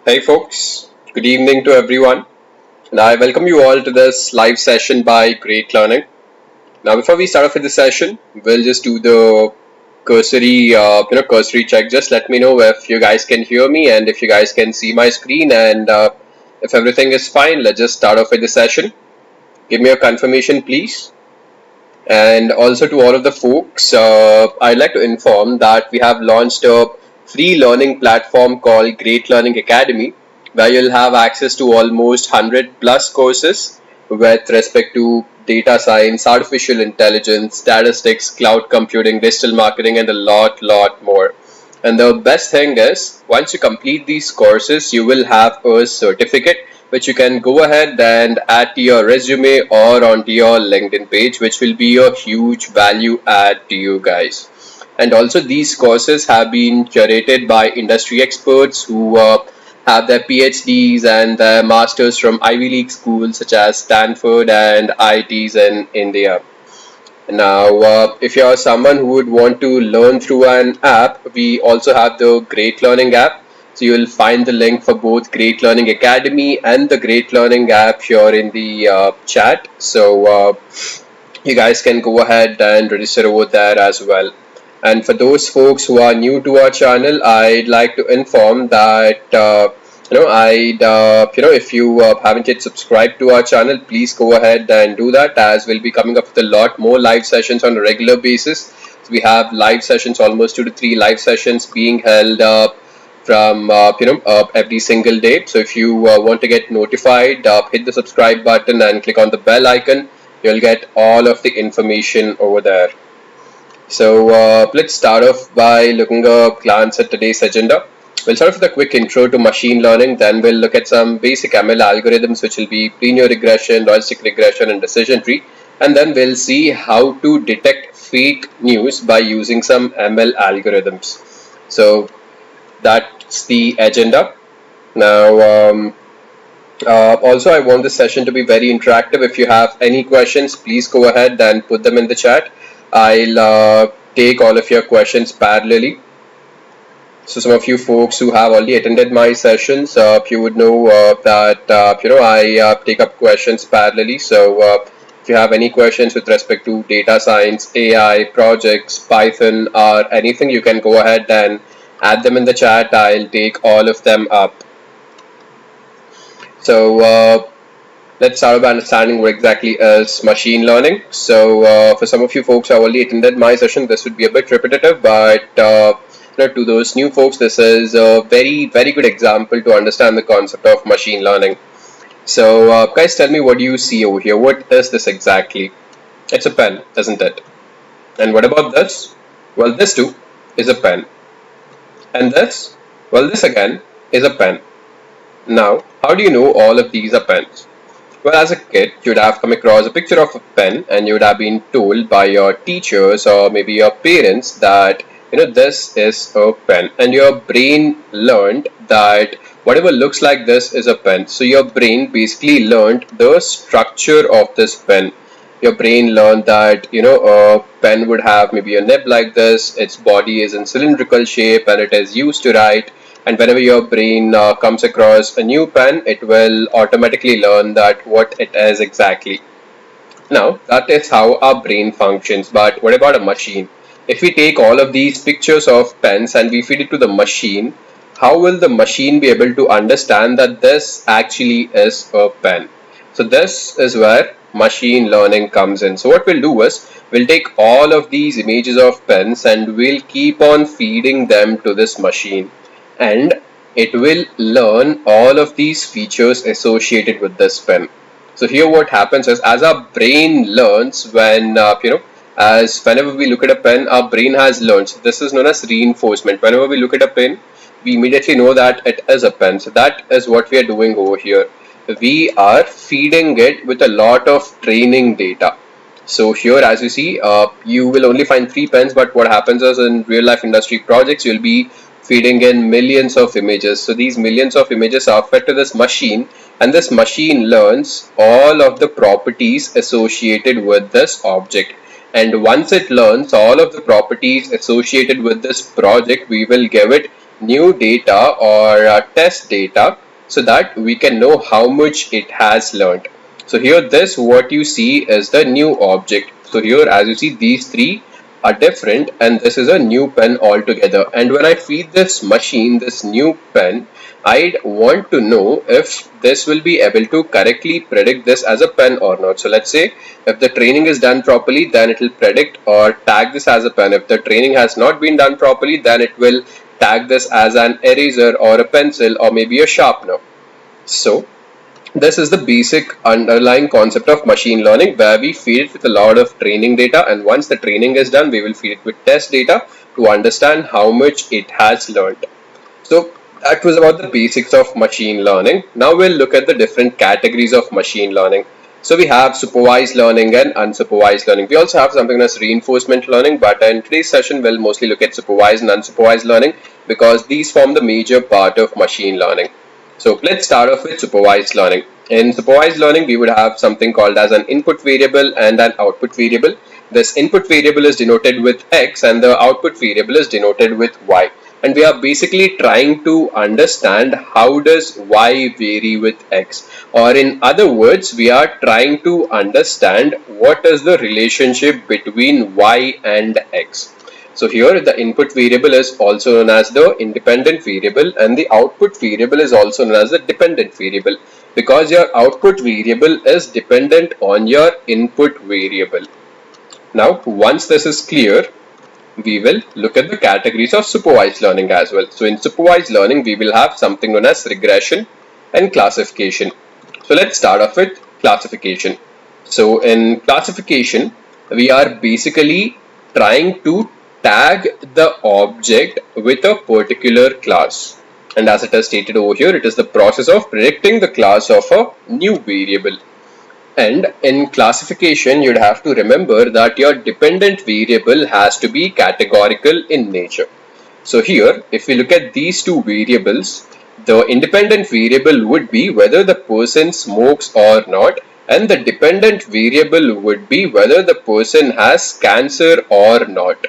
Hey folks, good evening to everyone, and I welcome you all to this live session by Great Learning. Now, before we start off with the session, we'll just do the cursory check. Just let me know if you guys can hear me and if you guys can see my screen, and if everything is fine, let's just start off with the session. Give me a confirmation, please. And also to all of the folks, I'd like to inform that we have launched a free learning platform called Great Learning Academy, where you'll have access to almost 100 plus courses with respect to data science, artificial intelligence, statistics, cloud computing, digital marketing, and a lot more. And the best thing is, once you complete these courses, you will have a certificate which you can go ahead and add to your resume or onto your LinkedIn page, which will be a huge value add to you guys. And also, these courses have been curated by industry experts who have their PhDs and their masters from Ivy League schools such as Stanford and IITs in India. Now, if you're someone who would want to learn through an app, we also have the Great Learning app. So you'll find the link for both Great Learning Academy and the Great Learning app here in the chat. So you guys can go ahead and register over there as well. And for those folks who are new to our channel, I'd like to inform that if you haven't yet subscribed to our channel, please go ahead and do that, as we'll be coming up with a lot more live sessions on a regular basis. So we have live sessions, almost 2 to 3 live sessions being held from every single day. So if you want to get notified, hit the subscribe button and click on the bell icon. You'll get all of the information over there. So let's start off by looking a glance at today's agenda. We'll start off with a quick intro to machine learning, then we'll look at some basic ML algorithms, which will be linear regression, logistic regression, and decision tree. And then we'll see how to detect fake news by using some ML algorithms. So that's the agenda. Now, also, I want this session to be very interactive. If you have any questions, please go ahead and put them in the chat. I'll take all of your questions parallelly. So some of you folks who have already attended my sessions, you would know that I take up questions parallelly. So if you have any questions with respect to data science, AI, projects, Python, or anything, you can go ahead and add them in the chat. I'll take all of them up. So let's start by understanding what exactly is machine learning. So for some of you folks who have already attended my session, this would be a bit repetitive, but to those new folks, this is a very good example to understand the concept of machine learning. So guys, tell me, what do you see over here? What is this exactly? It's a pen, isn't it? And what about this? Well, this too is a pen. And this? Well, this again is a pen. Now, how do you know all of these are pens? Well, as a kid, you'd have come across a picture of a pen and you would have been told by your teachers or maybe your parents that this is a pen, and your brain learned that whatever looks like this is a pen. So your brain basically learned the structure of this pen. Your brain learned that a pen would have maybe a nib like this, its body is in cylindrical shape, and it is used to write. And whenever your brain comes across a new pen, it will automatically learn that what it is exactly. Now, that is how our brain functions. But what about a machine? If we take all of these pictures of pens and we feed it to the machine, how will the machine be able to understand that this actually is a pen? So this is where machine learning comes in. So what we'll do is, we'll take all of these images of pens and we'll keep on feeding them to this machine, and it will learn all of these features associated with this pen. So here what happens is, as our brain learns, when whenever we look at a pen, our brain has learned. So this is known as reinforcement. Whenever we look at a pen, we immediately know that it is a pen. So that is what we are doing over here. We are feeding it with a lot of training data. So here, as you see, you will only find 3 pens, but what happens is, in real life industry projects, you'll be feeding in millions of images. So these millions of images are fed to this machine, and this machine learns all of the properties associated with this object. And once it learns all of the properties associated with this project, we will give it new data or test data so that we can know how much it has learned. So here this what you see is the new object. So here as you see these three are different and this is a new pen altogether, and when I feed this machine this new pen, I'd want to know if this will be able to correctly predict this as a pen or not. So let's say if the training is done properly, then it will predict or tag this as a pen. If the training has not been done properly, then it will tag this as an eraser or a pencil or maybe a sharpener. So this is the basic underlying concept of machine learning, where we feed it with a lot of training data, and once the training is done, we will feed it with test data to understand how much it has learned. So that was about the basics of machine learning. Now we'll look at the different categories of machine learning. So we have supervised learning and unsupervised learning. We also have something as reinforcement learning, but in today's session we'll mostly look at supervised and unsupervised learning because these form the major part of machine learning. So let's start off with supervised learning. In supervised learning, we would have something called as an input variable and an output variable. This input variable is denoted with X and the output variable is denoted with Y. And we are basically trying to understand how does Y vary with X, or in other words, we are trying to understand what is the relationship between Y and X. So here the input variable is also known as the independent variable and the output variable is also known as the dependent variable, because your output variable is dependent on your input variable. Now once this is clear, we will look at the categories of supervised learning as well. So in supervised learning, we will have something known as regression and classification. So let's start off with classification. So in classification, we are basically trying to tag the object with a particular class, and as it is stated over here, it is the process of predicting the class of a new variable. And in classification, you'd have to remember that your dependent variable has to be categorical in nature. So here, if we look at these two variables, the independent variable would be whether the person smokes or not, and the dependent variable would be whether the person has cancer or not.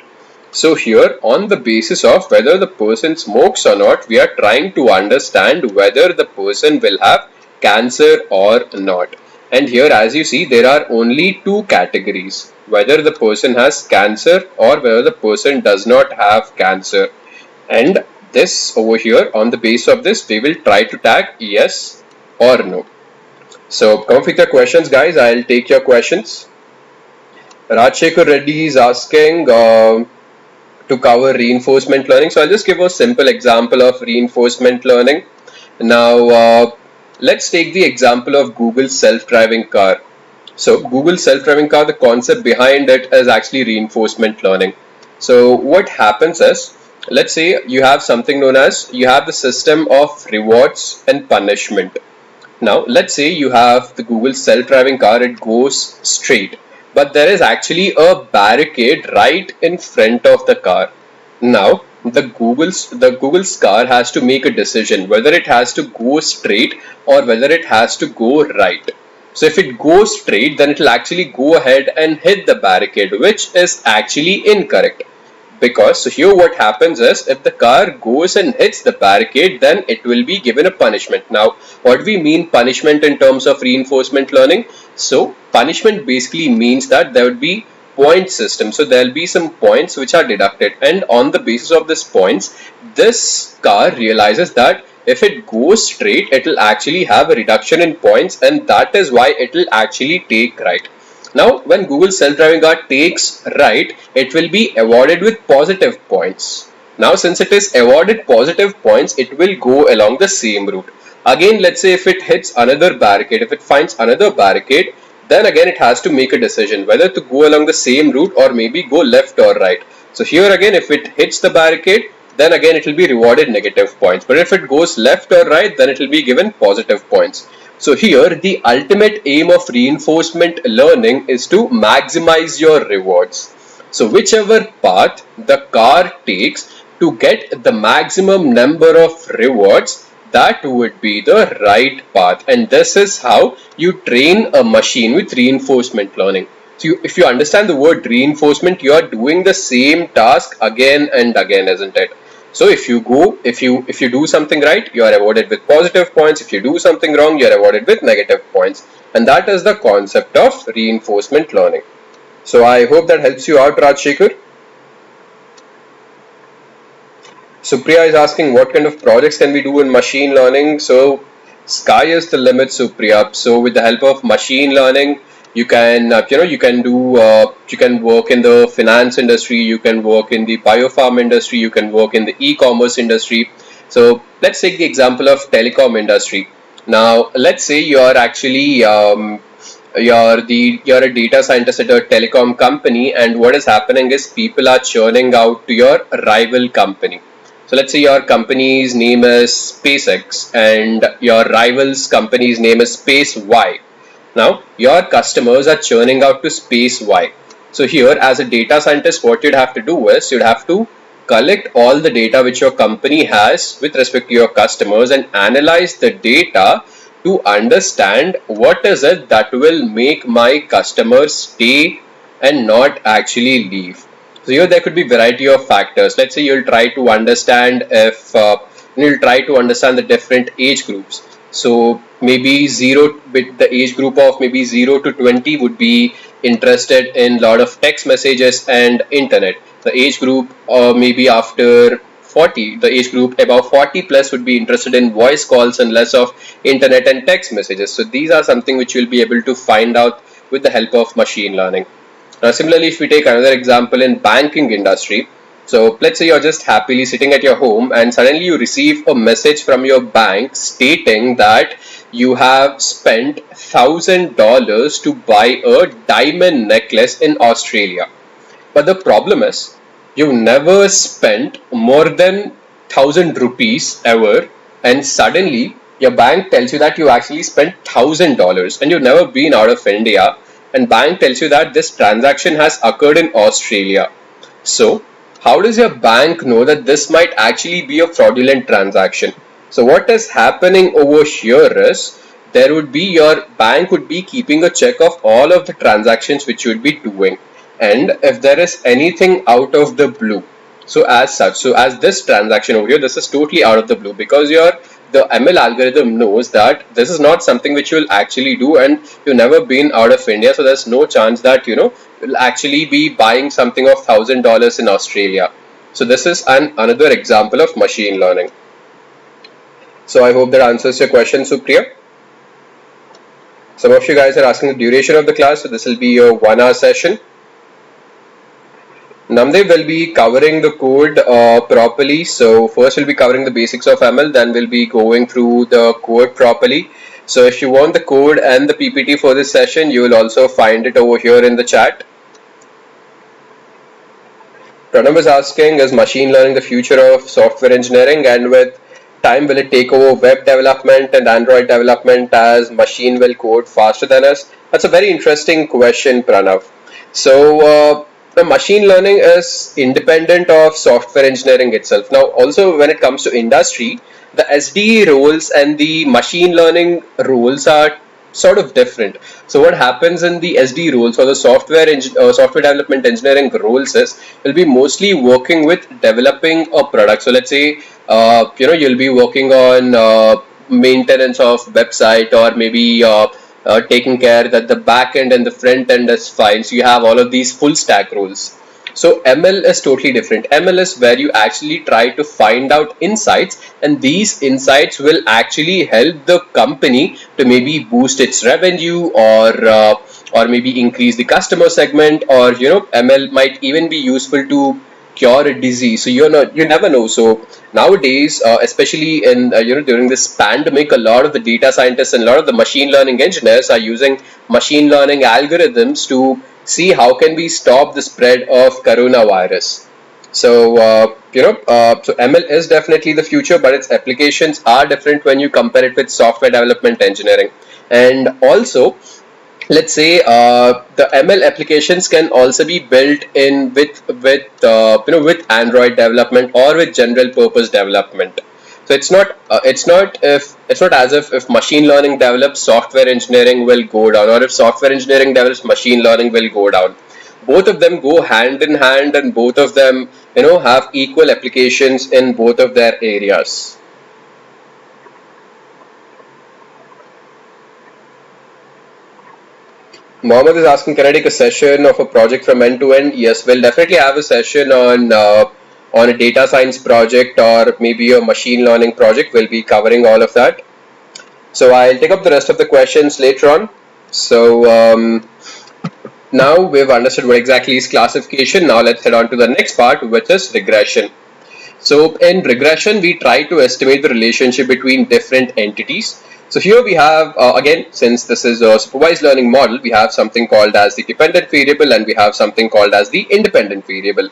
So here, on the basis of whether the person smokes or not, we are trying to understand whether the person will have cancer or not. And here, as you see, there are only two categories, whether the person has cancer or whether the person does not have cancer. And this over here, on the basis of this, we will try to tag yes or no. So come up with your questions, guys. I'll take your questions. Rajshekhar Reddy is asking to cover reinforcement learning. So I'll just give a simple example of reinforcement learning. Now let's take the example of Google's self-driving car. So Google self-driving car, the concept behind it is actually reinforcement learning. So what happens is, let's say you have something known as, you have the system of rewards and punishment. Now let's say you have the Google self-driving car, it goes straight, but there is actually a barricade right in front of the car. Now the Google's car has to make a decision whether it has to go straight or whether it has to go right. So if it goes straight, then it will actually go ahead and hit the barricade, which is actually incorrect. Because so here what happens is, if the car goes and hits the barricade, then it will be given a punishment. Now what do we mean punishment in terms of reinforcement learning? So punishment basically means that there would be point system. So there will be some points which are deducted, and on the basis of these points, this car realizes that if it goes straight, it will actually have a reduction in points, and that is why it will actually take right. Now when Google self-driving car takes right, it will be awarded with positive points. Now since it is awarded positive points, it will go along the same route. Again, let's say if it hits another barricade, if it finds another barricade, then again it has to make a decision whether to go along the same route or maybe go left or right. So here again, if it hits the barricade, then again it will be rewarded negative points. But if it goes left or right, then it will be given positive points. So here the ultimate aim of reinforcement learning is to maximize your rewards. So whichever path the car takes to get the maximum number of rewards, that would be the right path. And this is how you train a machine with reinforcement learning. So if you understand the word reinforcement, you are doing the same task again and again, isn't it? So if you do something right, you are rewarded with positive points. If you do something wrong, you are rewarded with negative points. And that is the concept of reinforcement learning. So I hope that helps you out, Rajshekhar. Supriya is asking what kind of projects can we do in machine learning. So sky is the limit, Supriya. So with the help of machine learning, you can you can work in the finance industry, you can work in the biopharm industry, you can work in the e-commerce industry. So let's take the example of telecom industry. Now let's say you are actually you're a data scientist at a telecom company, and what is happening is people are churning out to your rival company. So let's say your company's name is SpaceX and your rival's company's name is Space Y. Now your customers are churning out to Space Y. So here, as a data scientist, what you'd have to do is you'd have to collect all the data which your company has with respect to your customers and analyze the data to understand what is it that will make my customers stay and not actually leave. So here there could be variety of factors. Let's say you'll try to understand the different age groups. So maybe the age group of maybe 0 to 20 would be interested in a lot of text messages and internet. The age group maybe after 40, the age group above 40 plus would be interested in voice calls and less of internet and text messages. So these are something which you'll be able to find out with the help of machine learning. Now similarly, if we take another example in banking industry, so let's say you're just happily sitting at your home and suddenly you receive a message from your bank stating that you have spent $1,000 to buy a diamond necklace in Australia. But the problem is you've never spent more than 1,000 rupees ever, and suddenly your bank tells you that you actually spent $1,000 and you've never been out of India, and bank tells you that this transaction has occurred in Australia. So how does your bank know that this might actually be a fraudulent transaction? So what is happening over here is your bank would be keeping a check of all of the transactions which you would be doing, and if there is anything out of the blue, so as this transaction over here, this is totally out of the blue because the ML algorithm knows that this is not something which you will actually do and you've never been out of India, so there's no chance that you'll actually be buying something of $1,000 in Australia. So this is another example of machine learning. So I hope that answers your question, Supriya. Some of you guys are asking the duration of the class, so this will be your 1 hour session. Namdev will be covering the code properly. So first we'll be covering the basics of ML, then we'll be going through the code properly. So if you want the code and the PPT for this session, you will also find it over here in the chat. Pranav is asking, is machine learning the future of software engineering, and with time will it take over web development and Android development as machine will code faster than us? That's a very interesting question, Pranav. So the machine learning is independent of software engineering itself. Now also when it comes to industry, the SDE roles and the machine learning roles are sort of different. So what happens in the SDE roles or the software development engineering roles is you'll be mostly working with developing a product. So let's say you'll be working on maintenance of website, or maybe taking care that the back end and the front end is fine. So you have all of these full stack roles. So ML is totally different. ML is where you actually try to find out insights, and these insights will actually help the company to maybe boost its revenue, or maybe increase the customer segment, or ML might even be useful to cure a disease. So you never know. So nowadays, especially in during this pandemic, a lot of the data scientists and a lot of the machine learning engineers are using machine learning algorithms to see how can we stop the spread of coronavirus. So so ML is definitely the future, but its applications are different when you compare it with software development engineering. And also, let's say the ML applications can also be built in with Android development or with general purpose development. So it's not as if machine learning develops, software engineering will go down, or if software engineering develops, machine learning will go down. both of them go hand in hand, and both of them, have equal applications in both of their areas. Mohammed is asking, can I take a session of a project from end to end? Yes, we'll definitely have a session on a data science project or maybe a machine learning project. We'll be covering all of that. So I'll take up the rest of the questions later on. So now we've understood what exactly is classification. Now let's head on to the next part, which is regression. So in regression, we try to estimate the relationship between different entities. So here we have, again, since this is a supervised learning model, we have something called as the dependent variable and we have something called as the independent variable.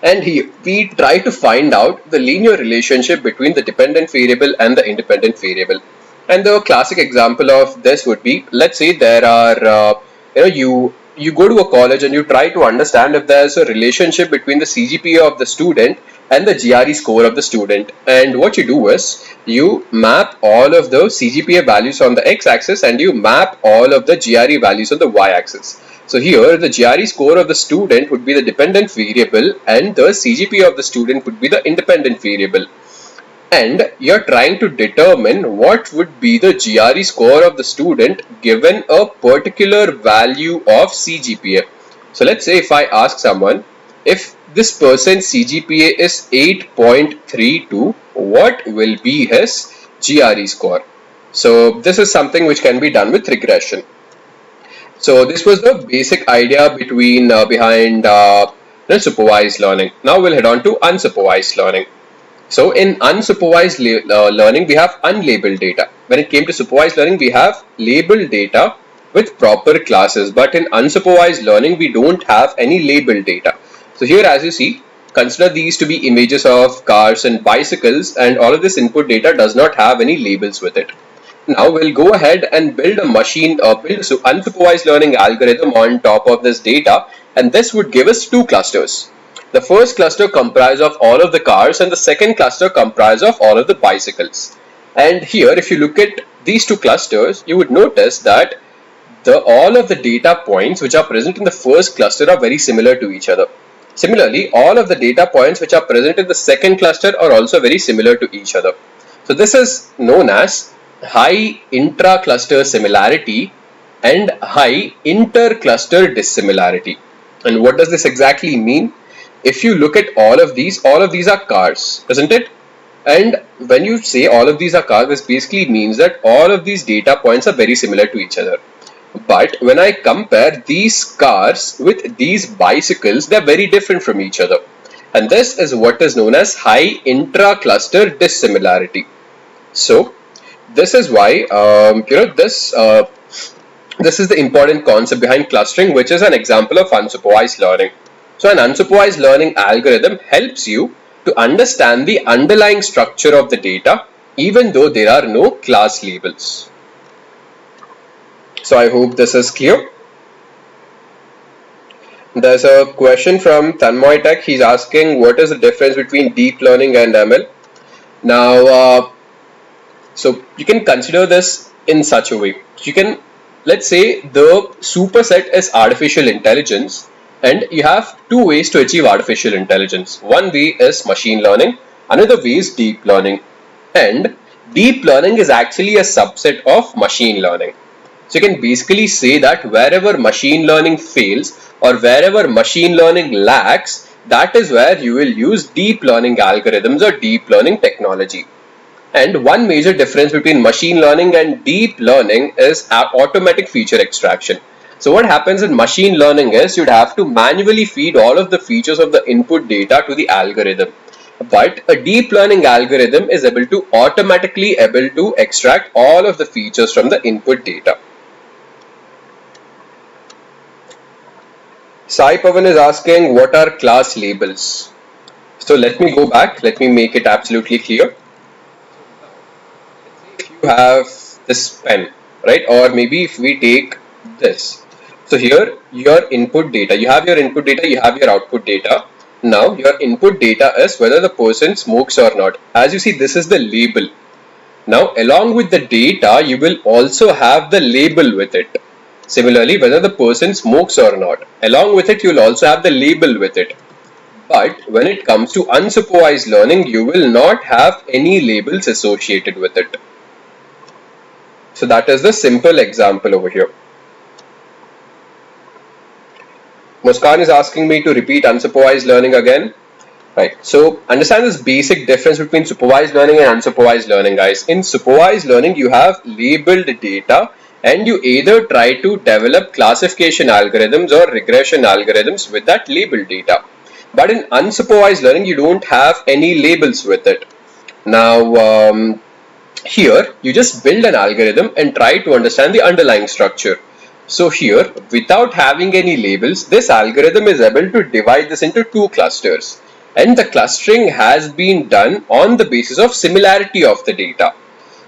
And here we try to find out the linear relationship between the dependent variable and the independent variable. And the classic example of this would be, let's say there are, you go to a college and you try to understand if there's a relationship between the CGPA of the student and the GRE score of the student. And what you do is you map all of the CGPA values on the x-axis and you map all of the GRE values on the y-axis. So here the GRE score of the student would be the dependent variable and the CGPA of the student would be the independent variable. And you're trying to determine what would be the GRE score of the student given a particular value of CGPA. So let's say if I ask someone, if this person's CGPA is 8.32, what will be his GRE score? So this is something which can be done with regression. So this was the basic idea behind supervised learning. Now we'll head on to unsupervised learning. So in unsupervised learning, we have unlabeled data. When it came to supervised learning, we have labeled data with proper classes. But in unsupervised learning, we don't have any labeled data. So here, as you see, consider these to be images of cars and bicycles, and all of this input data does not have any labels with it. Now we'll go ahead and build a unsupervised learning algorithm on top of this data, and this would give us two clusters. The first cluster comprises of all of the cars and the second cluster comprises of all of the bicycles. And here, if you look at these two clusters, you would notice that all of the data points which are present in the first cluster are very similar to each other. Similarly, all of the data points which are present in the second cluster are also very similar to each other. So this is known as high intra-cluster similarity and high inter-cluster dissimilarity. And what does this exactly mean? If you look at all of these are cars, isn't it? And when you say all of these are cars, this basically means that all of these data points are very similar to each other. But when I compare these cars with these bicycles, they're very different from each other. And this is what is known as high intra-cluster dissimilarity. So this is why, this is the important concept behind clustering, which is an example of unsupervised learning. So an unsupervised learning algorithm helps you to understand the underlying structure of the data, even though there are no class labels. So I hope this is clear. There's a question from Tanmoy Tech. He's asking, what is the difference between deep learning and ML? Now, so you can consider this in such a way. You can, let's say the superset is artificial intelligence, and you have two ways to achieve artificial intelligence. One way is machine learning, another way is deep learning. And deep learning is actually a subset of machine learning. So you can basically say that wherever machine learning fails or wherever machine learning lacks, that is where you will use deep learning algorithms or deep learning technology. And one major difference between machine learning and deep learning is automatic feature extraction. So what happens in machine learning is you'd have to manually feed all of the features of the input data to the algorithm. But a deep learning algorithm is automatically able to extract all of the features from the input data. Sai Pavan is asking, what are class labels? So let me go back. Let me make it absolutely clear. If you have this pen, right? Or maybe if we take this. So here your input data, you have your input data, you have your output data. Now your input data is whether the person smokes or not. As you see, this is the label. Now along with the data, you will also have the label with it. Similarly, whether the person smokes or not. Along with it, you'll also have the label with it. But when it comes to unsupervised learning, you will not have any labels associated with it. So that is the simple example over here. Muskan is asking me to repeat unsupervised learning again. Right. So understand this basic difference between supervised learning and unsupervised learning, guys. In supervised learning, you have labeled data and you either try to develop classification algorithms or regression algorithms with that labeled data. But in unsupervised learning, you don't have any labels with it. Now, here you just build an algorithm and try to understand the underlying structure. So here, without having any labels, this algorithm is able to divide this into two clusters. And the clustering has been done on the basis of similarity of the data.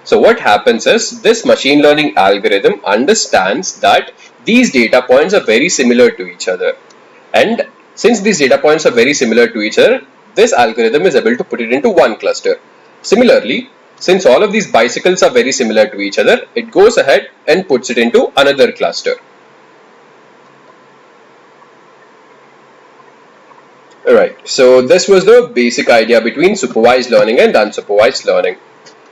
So what happens is this machine learning algorithm understands that these data points are very similar to each other. And since these data points are very similar to each other, this algorithm is able to put it into one cluster. Similarly, since all of these bicycles are very similar to each other, it goes ahead and puts it into another cluster. Alright, so this was the basic idea between supervised learning and unsupervised learning.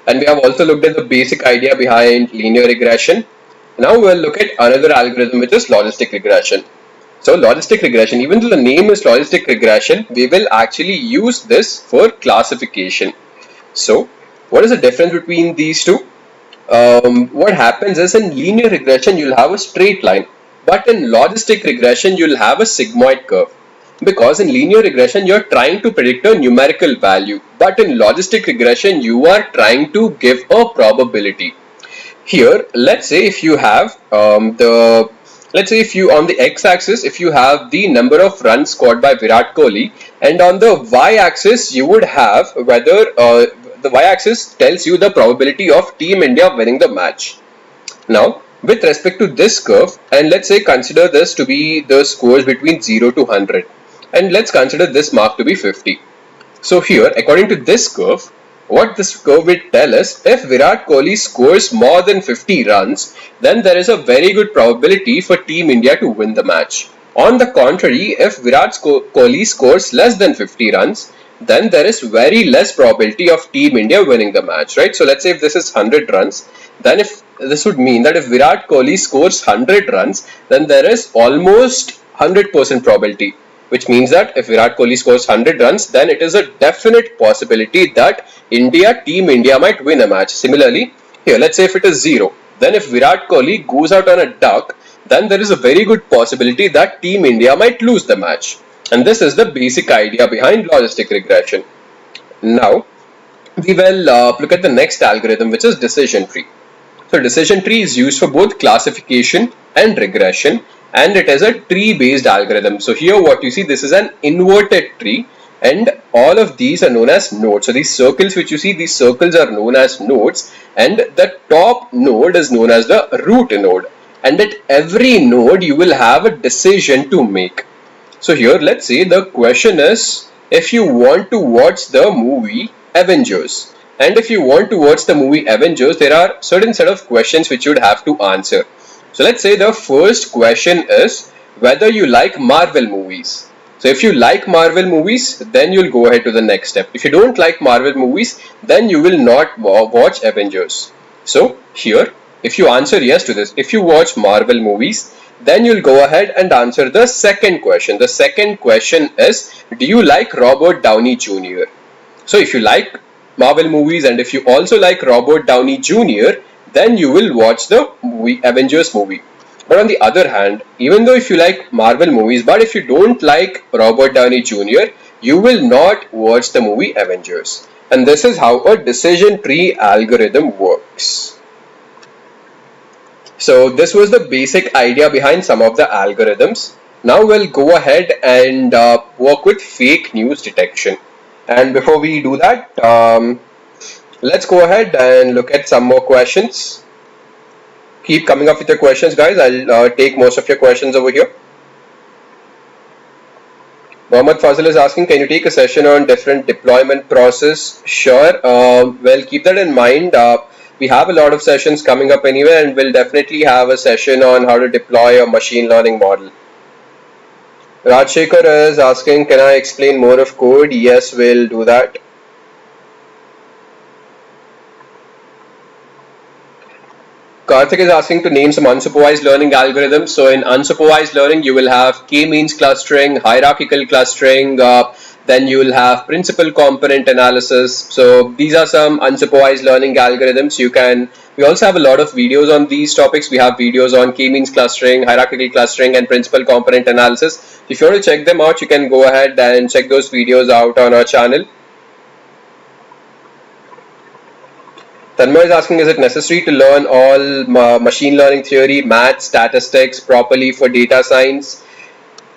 And we have also looked at the basic idea behind linear regression. Now we'll look at another algorithm, which is logistic regression. So logistic regression, even though the name is logistic regression, we will actually use this for classification. So what is the difference between these two? What happens is in linear regression, you'll have a straight line. But in logistic regression, you'll have a sigmoid curve. Because in linear regression, you're trying to predict a numerical value. But in logistic regression, you are trying to give a probability. Here, let's say if you have let's say if you on the x-axis, if you have the number of runs scored by Virat Kohli, and on the y-axis, you would have whether the y-axis tells you the probability of Team India winning the match. Now, with respect to this curve, and let's say consider this to be the scores between 0 to 100. And let's consider this mark to be 50. So here, according to this curve, what this curve will tell us, if Virat Kohli scores more than 50 runs, then there is a very good probability for Team India to win the match. On the contrary, if Virat Kohli scores less than 50 runs, then there is very less probability of Team India winning the match, right? So let's say if this is 100 runs, then if this would mean that if Virat Kohli scores 100 runs, then there is almost 100% probability. Which means that if Virat Kohli scores 100 runs, then it is a definite possibility that Team India might win a match. Similarly, here let's say if it is 0, then if Virat Kohli goes out on a duck, then there is a very good possibility that Team India might lose the match. And this is the basic idea behind logistic regression. Now, we will look at the next algorithm, which is decision tree. So decision tree is used for both classification and regression. And it is a tree-based algorithm. So here what you see, this is an inverted tree and all of these are known as nodes. So these circles which you see, these circles are known as nodes and the top node is known as the root node. And at every node you will have a decision to make. So here let's say the question is, if you want to watch the movie Avengers, and if you want to watch the movie Avengers, there are certain set of questions which you would have to answer. So let's say the first question is whether you like Marvel movies. So if you like Marvel movies, then you'll go ahead to the next step. If you don't like Marvel movies, then you will not watch Avengers. So here, if you answer yes to this, if you watch Marvel movies, then you'll go ahead and answer the second question. The second question is, do you like Robert Downey Jr.? So if you like Marvel movies and if you also like Robert Downey Jr., then you will watch the Avengers movie. But on the other hand, even though if you like Marvel movies, but if you don't like Robert Downey Jr., you will not watch the movie Avengers. And this is how a decision tree algorithm works. So this was the basic idea behind some of the algorithms. Now we'll go ahead and work with fake news detection. And before we do that, let's go ahead and look at some more questions. Keep coming up with your questions, guys. I'll take most of your questions over here. Mohammed Fazil is asking, can you take a session on different deployment process? Sure. Well, keep that in mind. we have a lot of sessions coming up anyway, and we'll definitely have a session on how to deploy a machine learning model. Rajshekhar is asking, can I explain more of code? Yes, we'll do that. Karthik is asking to name some unsupervised learning algorithms. So in unsupervised learning, you will have k-means clustering, hierarchical clustering, then you will have principal component analysis. So these are some unsupervised learning algorithms. We also have a lot of videos on these topics. We have videos on k-means clustering, hierarchical clustering, and principal component analysis. If you want to check them out, you can go ahead and check those videos out on our channel. Tanmay is asking, is it necessary to learn all machine learning theory, math, statistics properly for data science?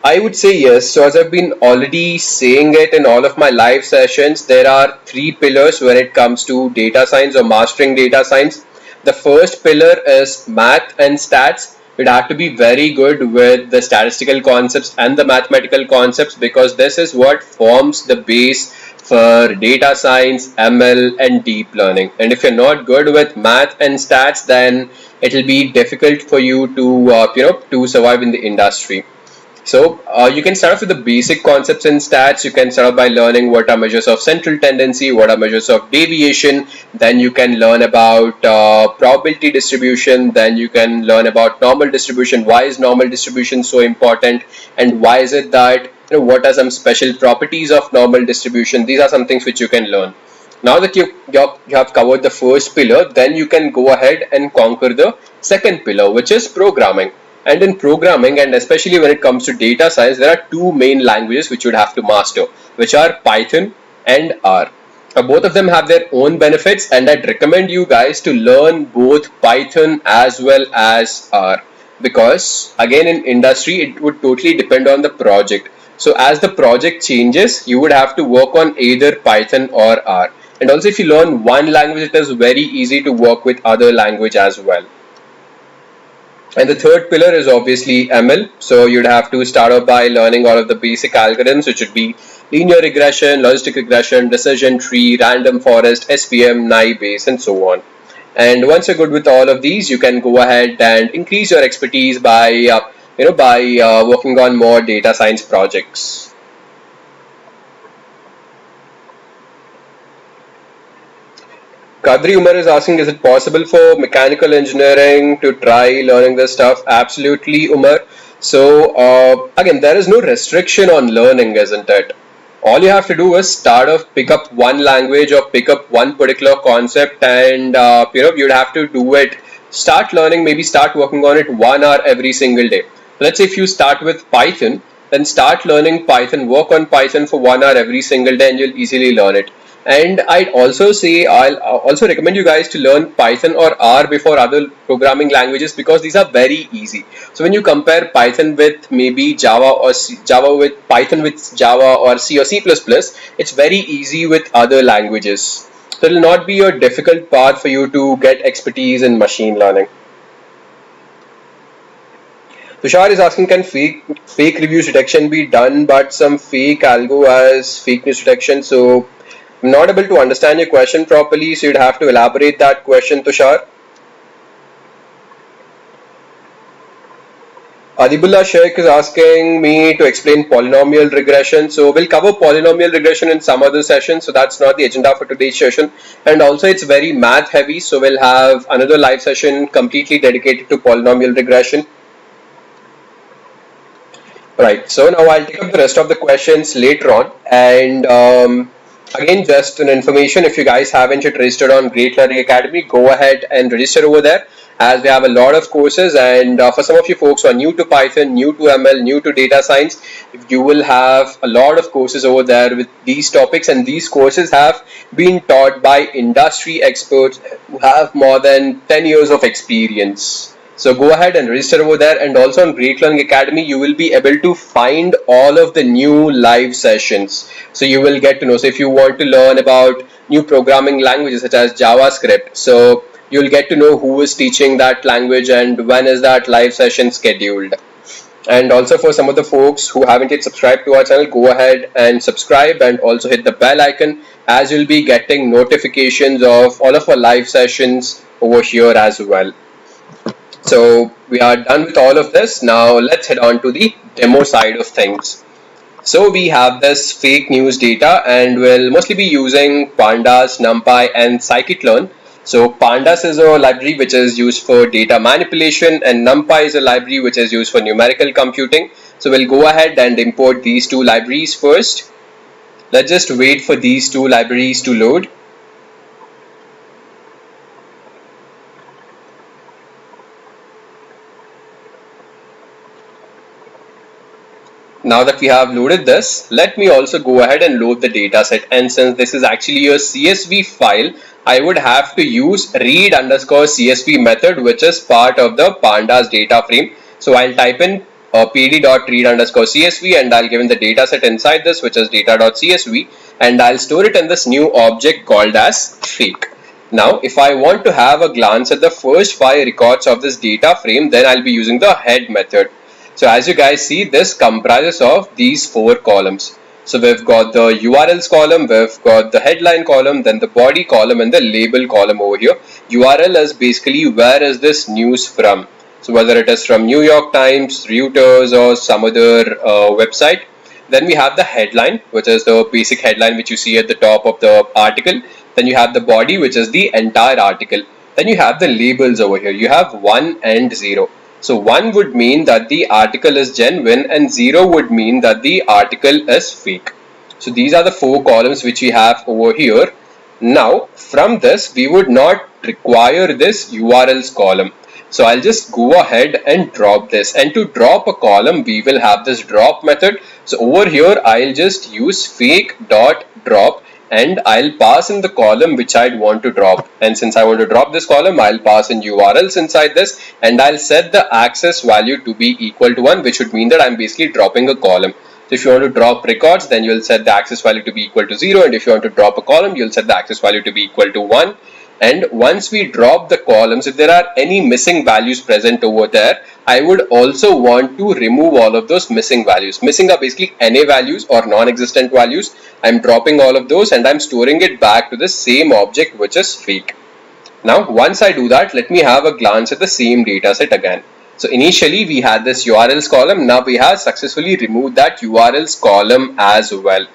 I would say yes. So as I've been already saying it in all of my live sessions, there are 3 pillars when it comes to data science or mastering data science. The first pillar is math and stats. You'd have to be very good with the statistical concepts and the mathematical concepts, because this is what forms the base for data science, ML, and deep learning. And if you're not good with math and stats, then it'll be difficult for you to survive in the industry. So you can start off with the basic concepts in stats. You can start off by learning what are measures of central tendency, what are measures of deviation. Then you can learn about probability distribution. Then you can learn about normal distribution. Why is normal distribution so important? And why is it that, what are some special properties of normal distribution? These are some things which you can learn. Now that you have covered the first pillar, then you can go ahead and conquer the second pillar, which is programming. And in programming, and especially when it comes to data science, there are 2 main languages which you would have to master, which are Python and R. Now, both of them have their own benefits, and I'd recommend you guys to learn both Python as well as R, because again, in industry, it would totally depend on the project. So as the project changes, you would have to work on either Python or R. And also, if you learn one language, it is very easy to work with other language as well. And the third pillar is obviously ML. So you'd have to start off by learning all of the basic algorithms, which would be linear regression, logistic regression, decision tree, random forest, SVM, Naive, and so on. And once you're good with all of these, you can go ahead and increase your expertise by working on more data science projects. Kadri Umar is asking, is it possible for mechanical engineering to try learning this stuff? Absolutely, Umar. So again, there is no restriction on learning, isn't it? All you have to do is start off, pick up one language or pick up one particular concept, and you'd have to do it. Start learning, maybe start working on it 1 hour every single day. Let's say if you start with Python, then start learning Python, work on Python for 1 hour every single day, and you'll easily learn it. And I'll also recommend you guys to learn Python or R before other programming languages, because these are very easy. So when you compare Python with maybe Java or Python with Java or C or C++, it's very easy with other languages. So it will not be a difficult path for you to get expertise in machine learning. Tushar is asking, can fake reviews detection be done, but some fake algo as fake news detection? So I'm not able to understand your question properly, so you'd have to elaborate that question, Tushar. Adibullah Sheikh is asking me to explain polynomial regression. So we'll cover polynomial regression in some other session, so that's not the agenda for today's session. And also it's very math heavy, so we'll have another live session completely dedicated to polynomial regression. Right, so now I'll take up the rest of the questions later on, and again, just an information, if you guys haven't yet registered on Great Learning Academy, go ahead and register over there, as we have a lot of courses. And for some of you folks who are new to Python, new to ML, new to data science, you will have a lot of courses over there with these topics, and these courses have been taught by industry experts who have more than 10 years of experience. So go ahead and register over there, and also on Great Learning Academy you will be able to find all of the new live sessions. So you will get to know, so if you want to learn about new programming languages such as JavaScript, so you'll get to know who is teaching that language and when is that live session scheduled. And also for some of the folks who haven't yet subscribed to our channel, go ahead and subscribe and also hit the bell icon, as you'll be getting notifications of all of our live sessions over here as well. So we are done with all of this. Now let's head on to the demo side of things. So we have this fake news data, and we'll mostly be using pandas, numpy and scikit-learn. So pandas is a library which is used for data manipulation, and numpy is a library which is used for numerical computing. So we'll go ahead and import these two libraries first. Let's just wait for these two libraries to load. Now that we have loaded this, let me also go ahead and load the dataset. And since this is actually a CSV file, I would have to use read_CSV method, which is part of the pandas data frame. So I'll type in pd.read_CSV, and I'll give in the dataset inside this, which is data.csv, and I'll store it in this new object called as fake. Now, if I want to have a glance at the first 5 records of this data frame, then I'll be using the head method. So as you guys see, this comprises of these 4 columns. So we've got the URLs column, we've got the headline column, then the body column and the label column over here. URL is basically where is this news from. So whether it is from New York Times, Reuters or some other website. Then we have the headline, which is the basic headline which you see at the top of the article. Then you have the body, which is the entire article. Then you have the labels over here. You have 1 and 0. So 1 would mean that the article is genuine and 0 would mean that the article is fake. So these are the 4 columns which we have over here. Now from this we would not require this URLs column. So I'll just go ahead and drop this, and to drop a column we will have this drop method. So over here I'll just use fake.drop, and I'll pass in the column which I'd want to drop. And since I want to drop this column, I'll pass in URLs inside this, and I'll set the access value to be equal to 1, which would mean that I'm basically dropping a column. So if you want to drop records, then you'll set the access value to be equal to 0, and if you want to drop a column, you'll set the access value to be equal to 1. And once we drop the columns, if there are any missing values present over there, I would also want to remove all of those missing values. Missing are basically NA values or non-existent values. I'm dropping all of those and I'm storing it back to the same object, which is fake. Now, once I do that, let me have a glance at the same dataset again. So initially we had this URLs column. Now we have successfully removed that URLs column as well.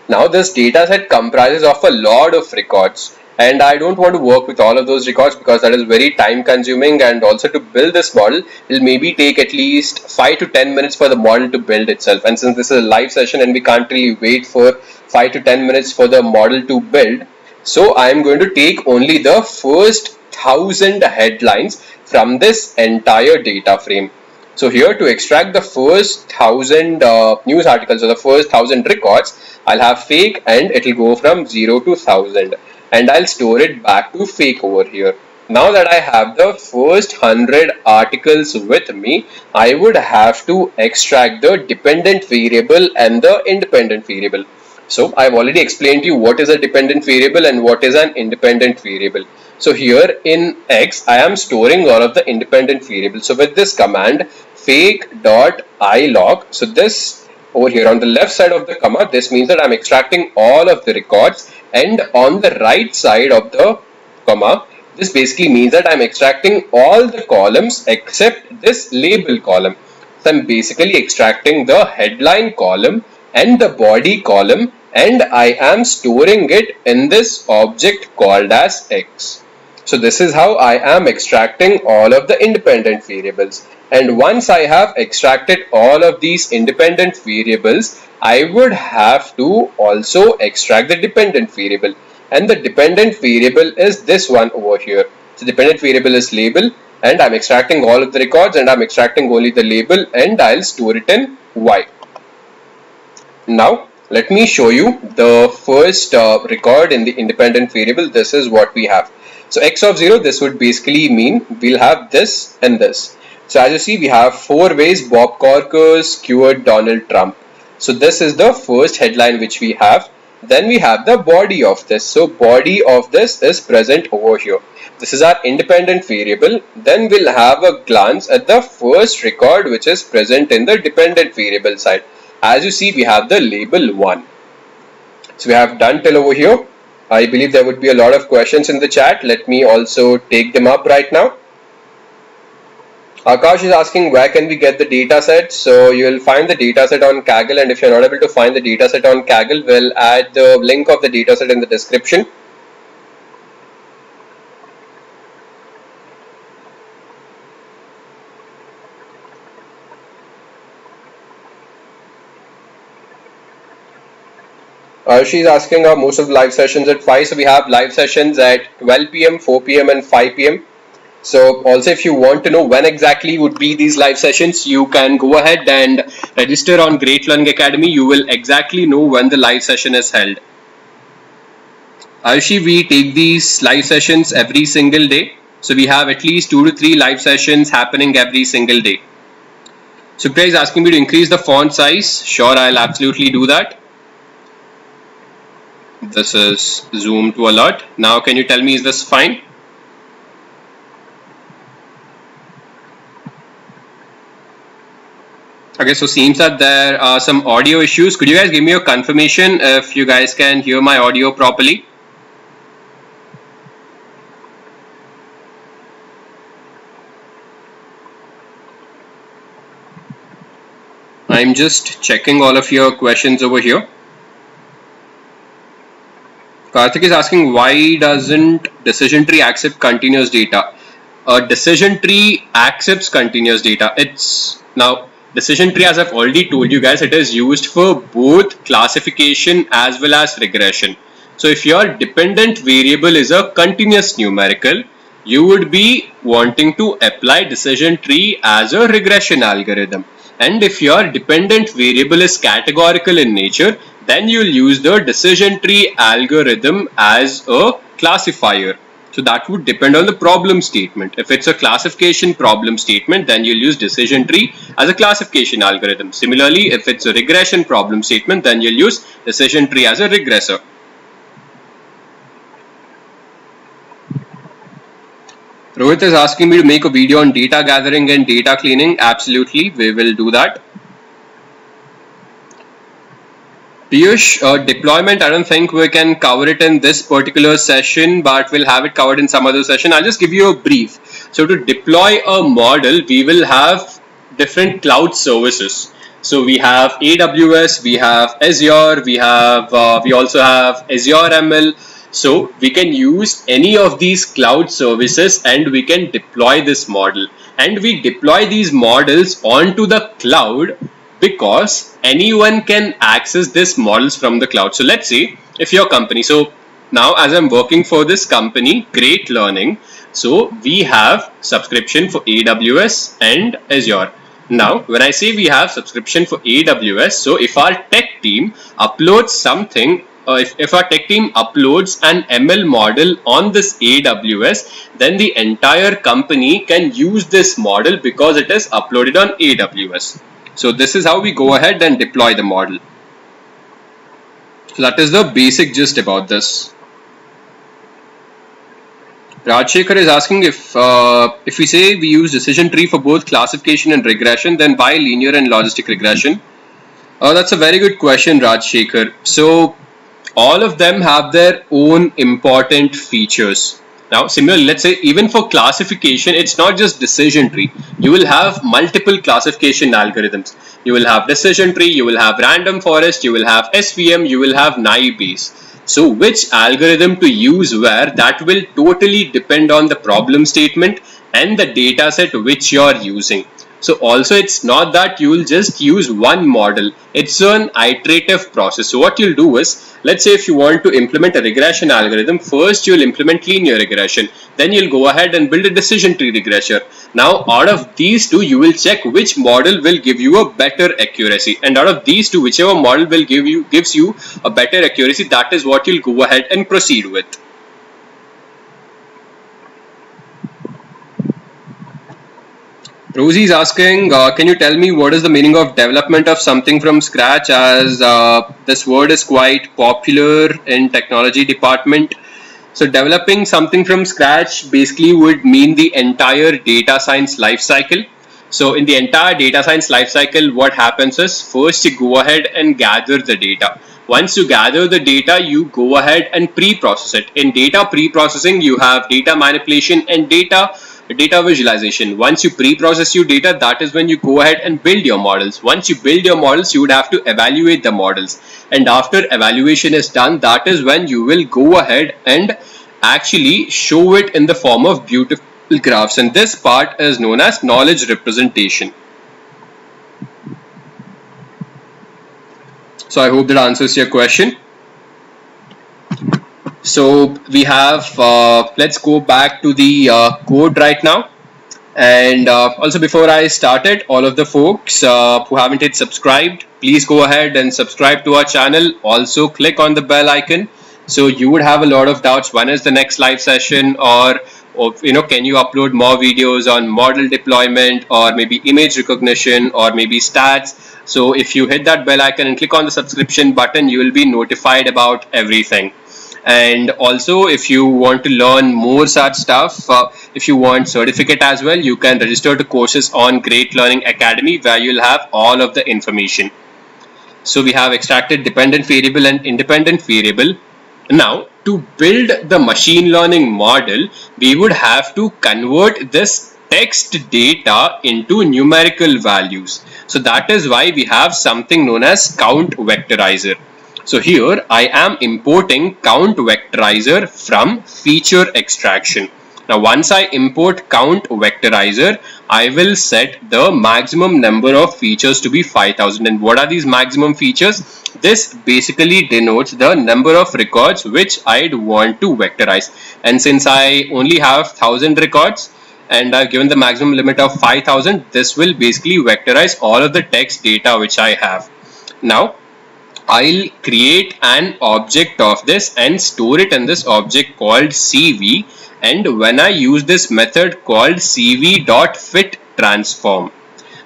Now this dataset comprises of a lot of records. And I don't want to work with all of those records because that is very time consuming, and also to build this model will maybe take at least 5 to 10 minutes for the model to build itself. And since this is a live session and we can't really wait for 5 to 10 minutes for the model to build, so I am going to take only the first 1000 headlines from this entire data frame. So here, to extract the first 1000 news articles or the first 1000 records, I'll have fake, and it will go from 0 to 1000. And I'll store it back to fake over here. Now that I have the first 100 articles with me, I would have to extract the dependent variable and the independent variable. So I've already explained to you what is a dependent variable and what is an independent variable. So here in X, I am storing all of the independent variables. So with this command, fake.ilog, so this over here on the left side of the comma, this means that I'm extracting all of the records, and on the right side of the comma, this basically means that I'm extracting all the columns except this label column. So I'm basically extracting the headline column and the body column, and I am storing it in this object called as X. So this is how I am extracting all of the independent variables. And once I have extracted all of these independent variables, I would have to also extract the dependent variable. And the dependent variable is this one over here. So dependent variable is label, and I'm extracting all of the records, and I'm extracting only the label, and I'll store it in Y. Now let me show you the first record in the independent variable. This is what we have. So X of 0, this would basically mean we'll have this and this. So as you see, we have 4 ways: Bob Corker skewered Donald Trump. So this is the first headline which we have. Then we have the body of this. So body of this is present over here. This is our independent variable. Then we'll have a glance at the first record which is present in the dependent variable side. As you see, we have the label 1. So we have done till over here. I believe there would be a lot of questions in the chat. Let me also take them up right now. Akash is asking where can we get the dataset. So you will find the dataset on Kaggle, and if you're not able to find the dataset on Kaggle, we'll add the link of the dataset in the description. She's asking most of the live sessions at 5. So we have live sessions at 12 p.m., 4 p.m. and 5 p.m. So also if you want to know when exactly would be these live sessions, you can go ahead and register on Great Learning Academy. You will exactly know when the live session is held. Ayushi, we take these live sessions every single day. So we have at least 2 to 3 live sessions happening every single day. Supriya is asking me to increase the font size. Sure, I'll absolutely do that. This is zoomed to a lot. Now can you tell me, is this fine? Okay, so seems that there are some audio issues. Could you guys give me a confirmation if you guys can hear my audio properly? I'm just checking all of your questions over here. Karthik is asking, why doesn't decision tree accept continuous data? A decision tree accepts continuous data. Now decision tree, as I've already told you guys, it is used for both classification as well as regression. So if your dependent variable is a continuous numerical, you would be wanting to apply decision tree as a regression algorithm. And if your dependent variable is categorical in nature, then you'll use the decision tree algorithm as a classifier. So that would depend on the problem statement. If it's a classification problem statement, then you'll use decision tree as a classification algorithm. Similarly, if it's a regression problem statement, then you'll use decision tree as a regressor. Rohit is asking me to make a video on data gathering and data cleaning. Absolutely, we will do that. Piyush, deployment, I don't think we can cover it in this particular session, but we'll have it covered in some other session. I'll just give you a brief. So to deploy a model, we will have different cloud services. So we have AWS, we have Azure, we also have Azure ML. So we can use any of these cloud services and we can deploy this model. And we deploy these models onto the cloud because anyone can access these models from the cloud. So let's say if your company, so now as I'm working for this company, Great Learning, so we have subscription for AWS and Azure. Now when I say we have subscription for AWS, so if our tech team uploads something, if our tech team uploads an ML model on this AWS, then the entire company can use this model because it is uploaded on AWS. So this is how we go ahead and deploy the model. So that is the basic gist about this. Rajshekhar is asking if we say we use decision tree for both classification and regression, then why linear and logistic regression? That's a very good question, Rajshekhar. So all of them have their own important features. Now similarly, let's say even for classification, it's not just decision tree. You will have multiple classification algorithms. You will have decision tree, you will have random forest, you will have SVM, you will have naive Bayes. So which algorithm to use where, that will totally depend on the problem statement and the data set which you are using. So also it's not that you will just use one model. It's an iterative process. So what you'll do is, let's say if you want to implement a regression algorithm, first you'll implement linear regression. Then you'll go ahead and build a decision tree regressor. Now out of these two, you will check which model will give you a better accuracy. And out of these two, whichever model will gives you a better accuracy, that is what you'll go ahead and proceed with. Rosie is asking, can you tell me what is the meaning of development of something from scratch, as this word is quite popular in technology department. So developing something from scratch basically would mean the entire data science life cycle. So in the entire data science lifecycle, what happens is first you go ahead and gather the data. Once you gather the data, you go ahead and pre-process it. In data pre-processing, you have data manipulation and data visualization. Once you pre-process your data, that is when you go ahead and build your models. Once you build your models, you would have to evaluate the models. And after evaluation is done, that is when you will go ahead and actually show it in the form of beautiful graphs, and this part is known as knowledge representation. So I hope that answers your question. So we have, let's go back to the code right now. And also before I started, all of the folks who haven't hit subscribed, please go ahead and subscribe to our channel. Also click on the bell icon. So you would have a lot of doubts. When is the next live session, or can you upload more videos on model deployment, or maybe image recognition, or maybe stats? So if you hit that bell icon and click on the subscription button, you will be notified about everything. And also, if you want to learn more such stuff, if you want certificate as well, you can register to courses on Great Learning Academy, where you'll have all of the information. So we have extracted dependent variable and independent variable. Now, to build the machine learning model, we would have to convert this text data into numerical values. So that is why we have something known as count vectorizer. So here I am importing count vectorizer from feature extraction. Now once I import count vectorizer, I will set the maximum number of features to be 5000. And what are these maximum features? This basically denotes the number of records which I'd want to vectorize. And since I only have 1000 records and I've given the maximum limit of 5000, this will basically vectorize all of the text data which I have. Now I'll create an object of this and store it in this object called CV. And when I use this method called cv.fit_transform.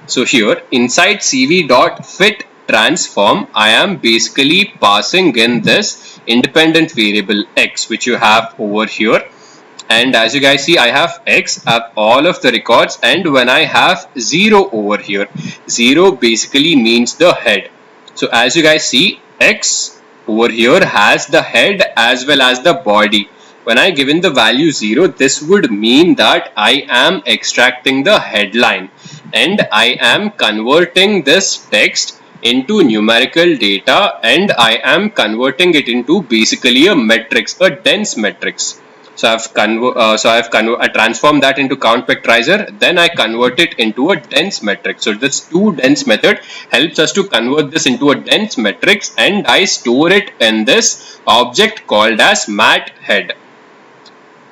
So here inside cv.fit_transform, I am basically passing in this independent variable x, which you have over here. And as you guys see, I have x, I have all of the records, and when I have 0 over here, 0 basically means the head. So as you guys see, x over here has the head as well as the body. When I given the value 0, this would mean that I am extracting the headline and I am converting this text into numerical data, and I am converting it into basically a matrix, a dense matrix. So I transformed that into count vectorizer, then I convert it into a dense matrix. So this toDense method helps us to convert this into a dense matrix, and I store it in this object called as matHead.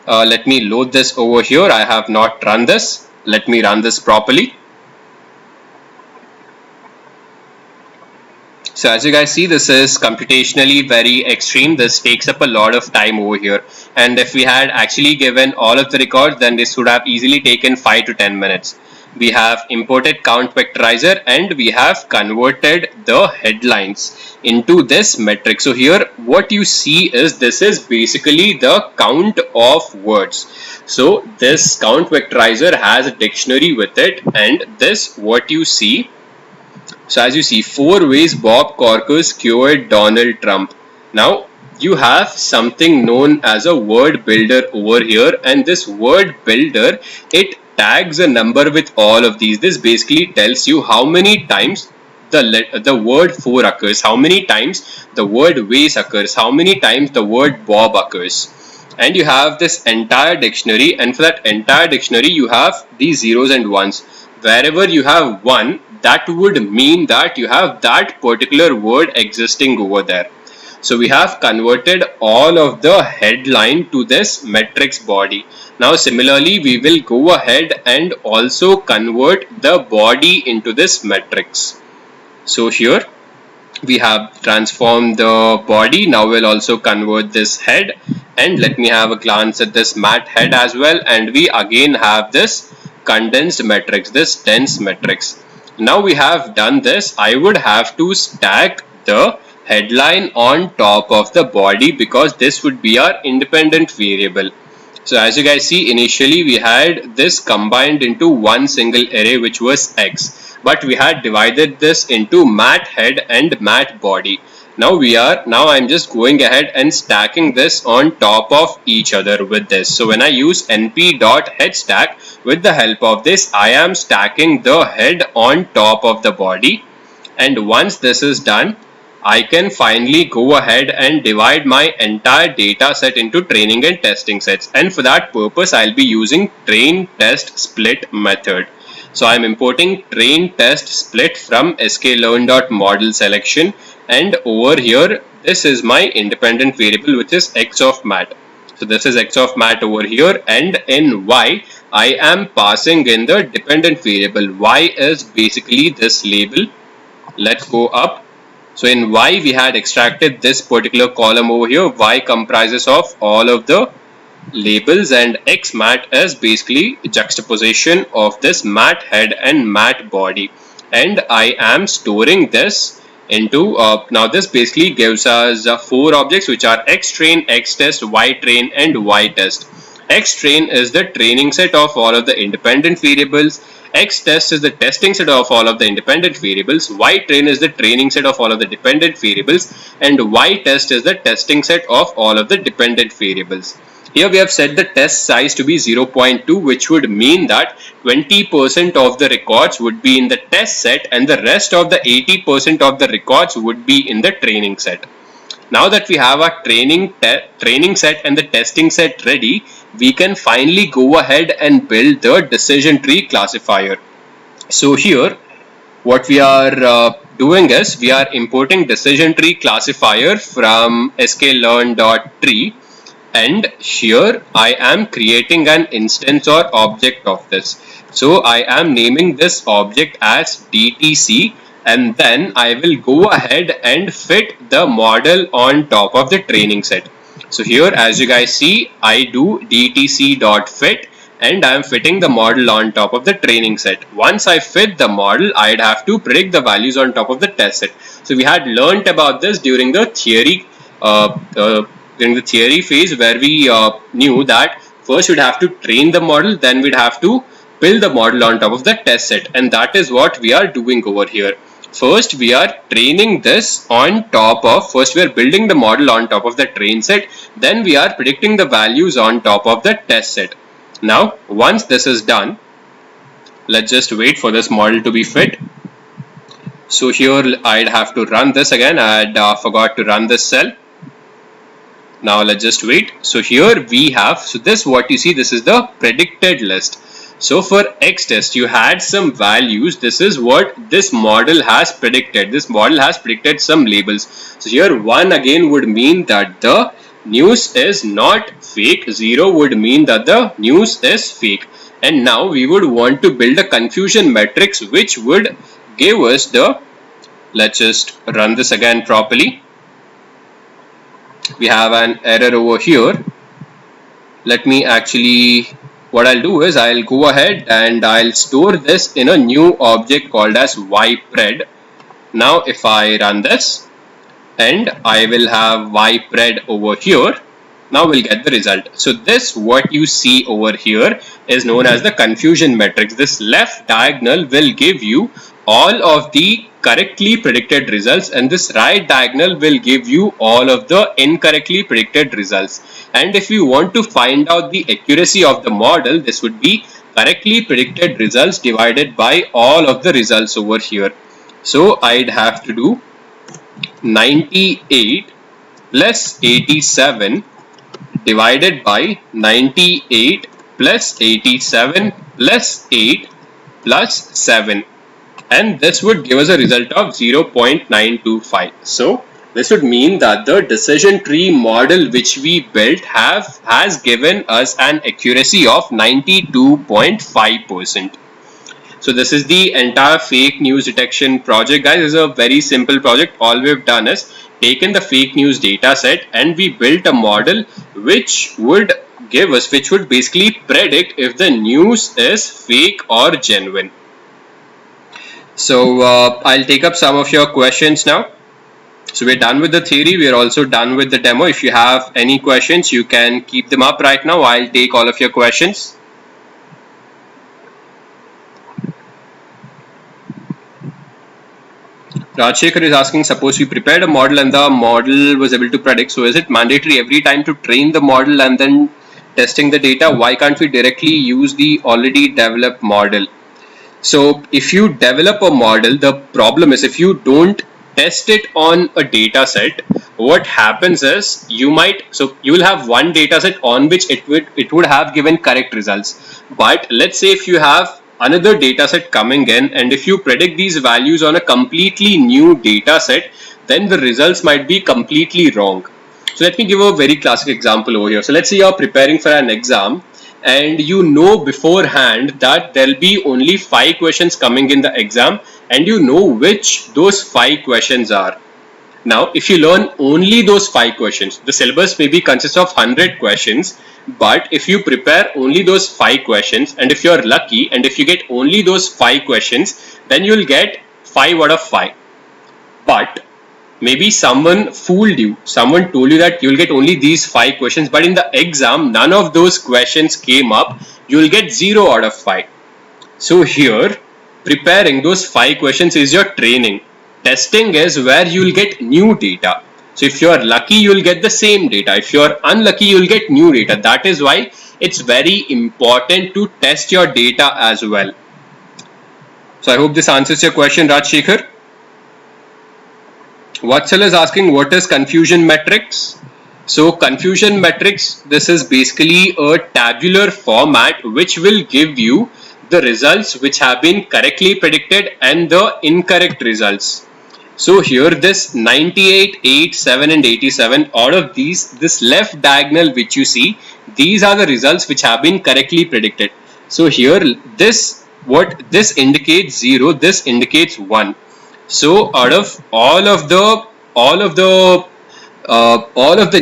Let me load this over here. I have not run this. Let me run this properly. So as you guys see, this is computationally very extreme. This takes up a lot of time over here. And if we had actually given all of the records, then this would have easily taken 5 to 10 minutes. We have imported count vectorizer and we have converted the headlines into this metric. So here what you see is this is basically the count of words. So this count vectorizer has a dictionary with it, and this what you see. So as you see, 4 ways Bob Corker cured Donald Trump. Now you have something known as a word builder over here, and this word builder, it tags a number with all of these. This basically tells you how many times the word 4 occurs, how many times the word ways occurs, how many times the word Bob occurs. And you have this entire dictionary, and for that entire dictionary you have these zeros and ones. Wherever you have 1, that would mean that you have that particular word existing over there. So we have converted all of the headline to this matrix body. Now similarly, we will go ahead and also convert the body into this matrix. So here we have transformed the body. Now we'll also convert this head, and let me have a glance at this matHead as well, and we again have this condensed matrix, this dense matrix. Now we have done this. I would have to stack the headline on top of the body because this would be our independent variable. So as you guys see, initially we had this combined into one single array, which was X, but we had divided this into mat head and mat body. Now I'm just going ahead and stacking this on top of each other with this. So when I use np.headStack, with the help of this, I am stacking the head on top of the body. And once this is done, I can finally go ahead and divide my entire data set into training and testing sets. And for that purpose, I'll be using train test split method. So I'm importing train test split from sklearn.model selection, and over here this is my independent variable, which is x of mat. So this is x of mat over here, and in y I am passing in the dependent variable. Y is basically this label. Let's go up. So in y we had extracted this particular column over here. Y comprises of all of the labels, and x mat is basically juxtaposition of this mat head and mat body, and I am storing this into now this basically gives us 4 objects, which are x train, x test, y train and y test. X train is the training set of all of the independent variables, x test is the testing set of all of the independent variables, y train is the training set of all of the dependent variables, and y test is the testing set of all of the dependent variables. Here we have set the test size to be 0.2, which would mean that 20% of the records would be in the test set and the rest of the 80% of the records would be in the training set. Now that we have our training set and the testing set ready, we can finally go ahead and build the decision tree classifier. So here what we are doing is we are importing decision tree classifier from sklearn.tree. And here I am creating an instance or object of this. So I am naming this object as DTC, and then I will go ahead and fit the model on top of the training set. So here as you guys see, I do DTC.fit and I am fitting the model on top of the training set. Once I fit the model, I'd have to predict the values on top of the test set. So we had learnt about this during the theory phase, where we knew that first we'd have to train the model, then we'd have to build the model on top of the test set, and that is what we are doing over here. First we are training this on top of, first we are building the model on top of the train set, then we are predicting the values on top of the test set. Now once this is done, let's just wait for this model to be fit. So here I'd have to run this again. I had forgot to run this cell. Now let's just wait. So here we have, so this what you see, this is the predicted list. So for X test you had some values. This is what this model has predicted. This model has predicted some labels. So here 1 again would mean that the news is not fake. 0 would mean that the news is fake. And now we would want to build a confusion matrix which would give us the, let's just run this again properly. We have an error over here. Let me actually, what I'll do is I'll go ahead and I'll store this in a new object called as ypred. Now if I run this and I will have ypred over here, now we'll get the result. So this what you see over here is known as the confusion matrix. This left diagonal will give you all of the correctly predicted results, and this right diagonal will give you all of the incorrectly predicted results. And if you want to find out the accuracy of the model, this would be correctly predicted results divided by all of the results over here. So I'd have to do 98 plus 87 divided by 98 plus 87 plus 8 plus 7. And this would give us a result of 0.925. So this would mean that the decision tree model which we built has given us an accuracy of 92.5%. So this is the entire fake news detection project, guys. This is a very simple project. All we've done is taken the fake news data set and we built a model which would give us, which would basically predict if the news is fake or genuine. So I'll take up some of your questions now. So we're done with the theory. We're also done with the demo. If you have any questions, you can keep them up right now. I'll take all of your questions. Rajshekhar is asking, suppose we prepared a model and the model was able to predict. So is it mandatory every time to train the model and then testing the data? Why can't we directly use the already developed model? So if you develop a model, the problem is if you don't test it on a data set, what happens is you will have one data set on which it would have given correct results. But let's say if you have another data set coming in, and if you predict these values on a completely new data set, then the results might be completely wrong. So let me give a very classic example over here. So let's say you're preparing for an exam and you know beforehand that there'll be only 5 questions coming in the exam, and you know which those 5 questions are. Now, if you learn only those 5 questions, the syllabus maybe consists of 100 questions, but if you prepare only those 5 questions, and if you're lucky, and if you get only those 5 questions, then you'll get 5 out of 5. But maybe someone fooled you, someone told you that you'll get only these 5 questions, but in the exam, none of those questions came up, you'll get 0 out of 5. So here, preparing those 5 questions is your training. Testing is where you'll get new data. So if you're lucky, you'll get the same data. If you're unlucky, you'll get new data. That is why it's very important to test your data as well. So I hope this answers your question, Rajshekhar. Vatsal is asking, what is confusion metrics? So confusion metrics, this is basically a tabular format which will give you the results which have been correctly predicted and the incorrect results. So here this 98, 8, 7 and 87, out of these, this left diagonal which you see, these are the results which have been correctly predicted. So here this indicates 0, this indicates 1. So out of all of the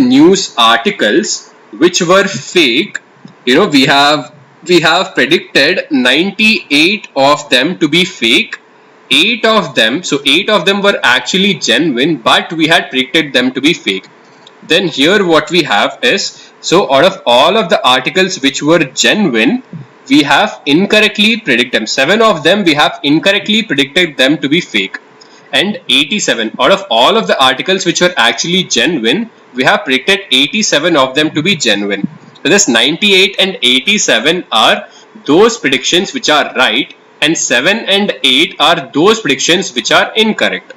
news articles which were fake, we have predicted 98 of them to be fake. 8 of them were actually genuine, but we had predicted them to be fake. Then here what we have is, so out of all of the articles which were genuine, we have incorrectly predicted them. 7 of them we have incorrectly predicted them to be fake. And 87, out of all of the articles which were actually genuine, we have predicted 87 of them to be genuine. So this 98 and 87 are those predictions which are right, and 7 and 8 are those predictions which are incorrect.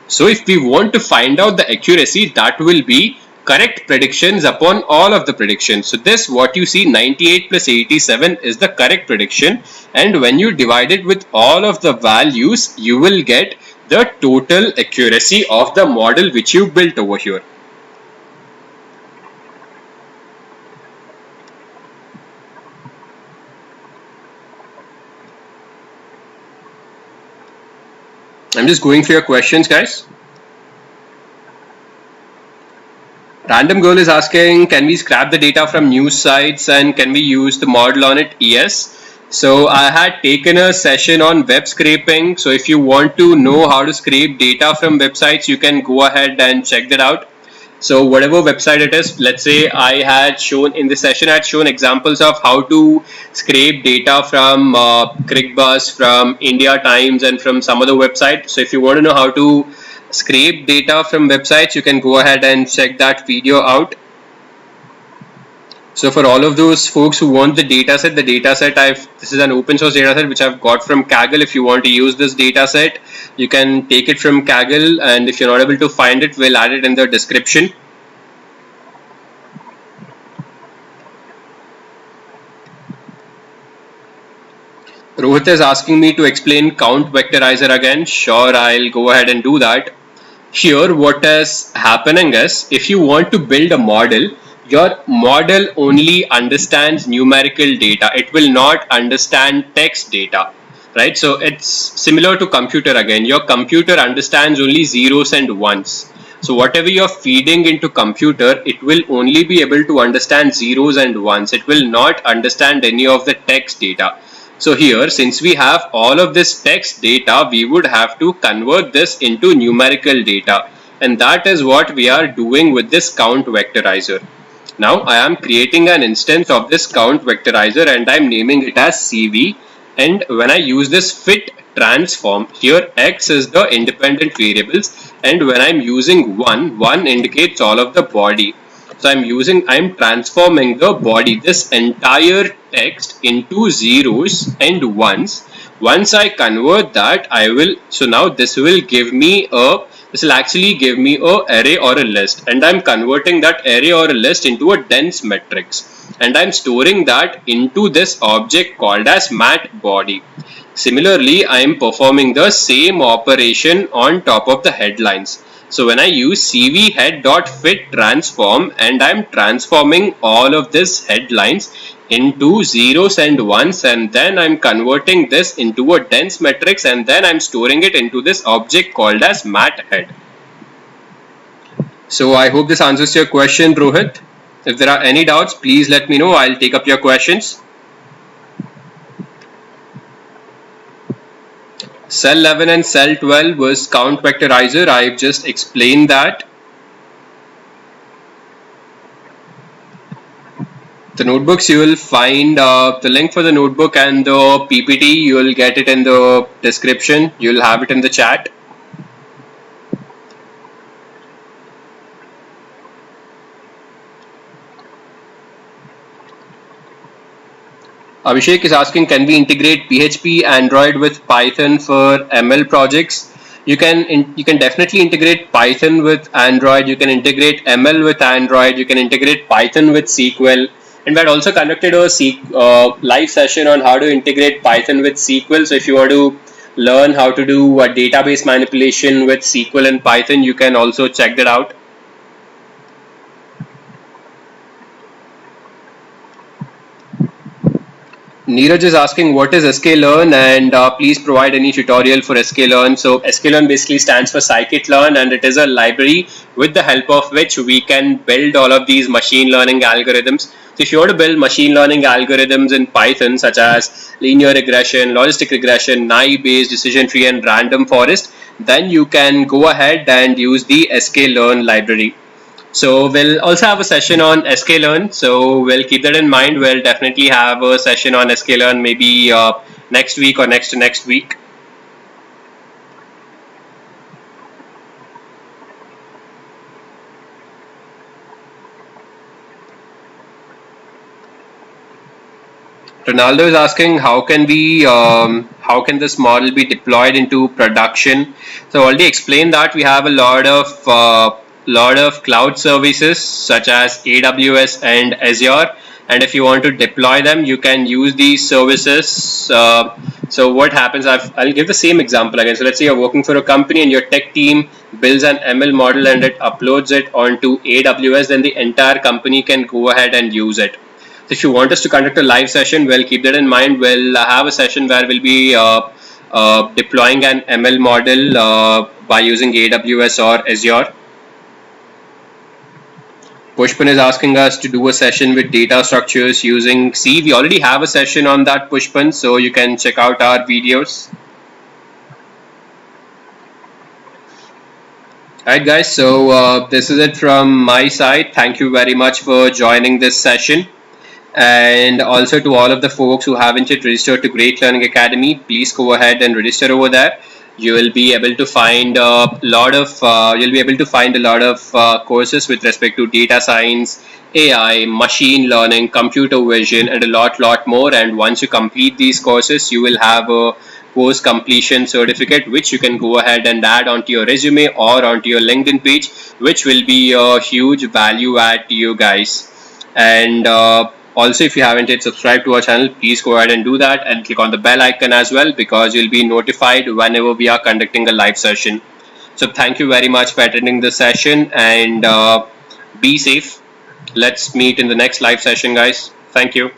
So if we want to find out the accuracy, that will be correct predictions upon all of the predictions. So this, what you see, 98 plus 87 is the correct prediction, and when you divide it with all of the values, you will get the total accuracy of the model which you built over here. I'm just going through your questions, guys. Random Girl is asking, can we scrap the data from news sites and can we use the model on it? Yes. So I had taken a session on web scraping. So if you want to know how to scrape data from websites, you can go ahead and check that out. So whatever website it is, let's say I had shown in the session, I had shown examples of how to scrape data from CricBus, from India Times and from some other website. So if you want to know how to scrape data from websites, you can go ahead and check that video out. So for all of those folks who want the dataset, this is an open source dataset which I've got from Kaggle. If you want to use this dataset, you can take it from Kaggle, and if you're not able to find it, we'll add it in the description. Rohit is asking me to explain count vectorizer again. Sure, I'll go ahead and do that. Here what is happening is, if you want to build a model, your model only understands numerical data. It will not understand text data, right? So it's similar to computer again. Your computer understands only zeros and ones. So whatever you're feeding into computer, it will only be able to understand zeros and ones. It will not understand any of the text data. So here, since we have all of this text data, we would have to convert this into numerical data. and that is what we are doing with this count vectorizer. Now I am creating an instance of this count vectorizer and I am naming it as CV, and when I use this fit transform, here x is the independent variables, and when I am using 1 indicates all of the body. So I'm transforming the body, this entire text, into zeros and ones. Once I convert that, so now this will actually give me a array or a list, and I'm converting that array or a list into a dense matrix, and I'm storing that into this object called as mat body. Similarly, I am performing the same operation on top of the headlines. So when I use cv head.fit transform, and I'm transforming all of this headlines into zeros and ones, and then I'm converting this into a dense matrix, and then I'm storing it into this object called as mat head. So I hope this answers your question, Rohit. If there are any doubts, please let me know. I'll take up your questions. Cell 11 and cell 12 was count vectorizer. I've just explained that. The notebooks, you will find the link for the notebook and the PPT. You will get it in the description. You'll have it in the chat. Abhishek is asking, can we integrate PHP Android with Python for ML projects? You can definitely integrate Python with Android. You can integrate ML with Android. You can integrate Python with SQL. And we had also conducted a live session on how to integrate Python with SQL. So if you want to learn how to do a database manipulation with SQL and Python, you can also check that out. Neeraj is asking, what is sklearn, and please provide any tutorial for sklearn. So sklearn basically stands for scikit-learn, and it is a library with the help of which we can build all of these machine learning algorithms. So if you want to build machine learning algorithms in Python, such as linear regression, logistic regression, naive-based decision tree, and random forest, then you can go ahead and use the sklearn library. So we'll also have a session on sklearn, so we'll keep that in mind. We'll definitely have a session on sklearn maybe next week or next to next week. Ronaldo is asking, how can this model be deployed into production? So I already explained that we have a lot of cloud services such as AWS and Azure, and if you want to deploy them, you can use these services. So what happens, I'll give the same example again. So let's say you're working for a company and your tech team builds an ML model and it uploads it onto AWS, then the entire company can go ahead and use it. So if you want us to conduct a live session, well, keep that in mind. We'll have a session where we'll be deploying an ML model by using AWS or Azure. Pushpan is asking us to do a session with data structures using C. We already have a session on that, Pushpan, so you can check out our videos. Alright guys, so this is it from my side. Thank you very much for joining this session. And also to all of the folks who haven't yet registered to Great Learning Academy, please go ahead and register over there. You will be able to find a lot of courses with respect to data science, AI, machine learning, computer vision, and a lot more. And once you complete these courses, you will have a course completion certificate, which you can go ahead and add onto your resume or onto your LinkedIn page, which will be a huge value add to you guys. And also, if you haven't yet subscribed to our channel, please go ahead and do that and click on the bell icon as well, because you'll be notified whenever we are conducting a live session. So thank you very much for attending this session, and be safe. Let's meet in the next live session, guys. Thank you.